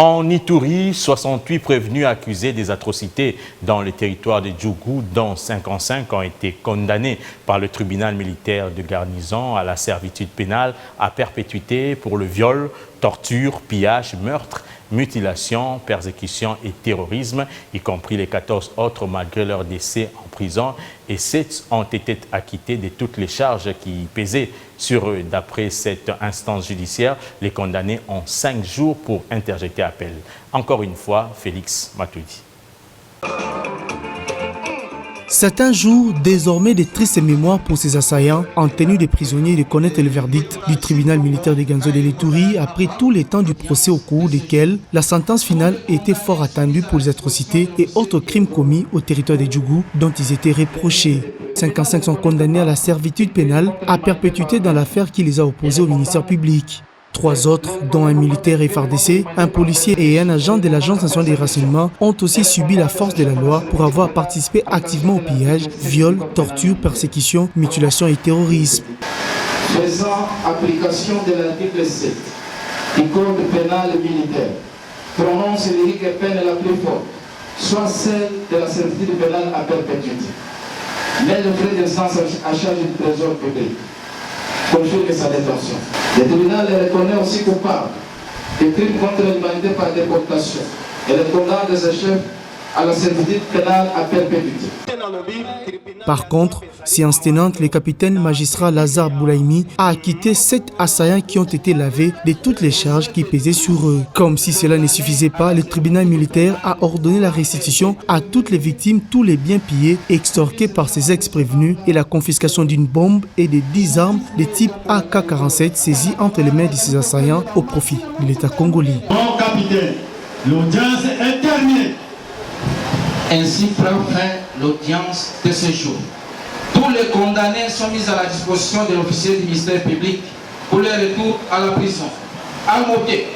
En Ituri, 68 prévenus accusés des atrocités dans le territoire de Djougou, dont 55 ont été condamnés par le tribunal militaire de garnison à la servitude pénale à perpétuité pour le viol, torture, pillage, meurtre, mutilation, persécution et terrorisme, y compris les 14 autres malgré leur décès en prison, et 7 ont été acquittés de toutes les charges qui pesaient sur eux. D'après cette instance judiciaire, les condamnés ont 5 jours pour interjeter appel. Encore une fois, Félix Matoudi. C'est un jour désormais de tristes mémoires pour ces assaillants en tenue des prisonniers de connaître le verdict du tribunal militaire de Ganzo de l'Ituri après tous les temps du procès au cours desquels la sentence finale était fort attendue pour les atrocités et autres crimes commis au territoire de Djougou dont ils étaient reprochés. 55 sont condamnés à la servitude pénale à perpétuité dans l'affaire qui les a opposés au ministère public. 3 autres, dont un militaire FARDC, un policier et un agent de l'Agence nationale des renseignements, ont aussi subi la force de la loi pour avoir participé activement au pillage, viol, torture, persécution, mutilation et terrorisme. Faisant application de l'article 7 du Code pénal militaire, prononce l'unique peine la plus forte, soit celle de la servitude pénale à perpétuité. Mais le frais de sens à charge du trésor public confirme sa détention. Le tribunal les reconnaît aussi coupables de crimes contre l'humanité par déportation et les condamne des chefs à la servitude pénale à perpétuité. Par contre, séance tenante, le capitaine magistrat Lazare Boulaimi a acquitté 7 assaillants qui ont été lavés de toutes les charges qui pesaient sur eux. Comme si cela ne suffisait pas, le tribunal militaire a ordonné la restitution à toutes les victimes, tous les biens pillés, extorqués par ces ex-prévenus et la confiscation d'une bombe et de 10 armes de type AK-47 saisies entre les mains de ces assaillants au profit de l'État congolais. Bon capitaine, l'audience est terminée. Ainsi prend fin l'audience de ce jour. Tous les condamnés sont mis à la disposition de l'officier du ministère public pour leur retour à la prison. À noter.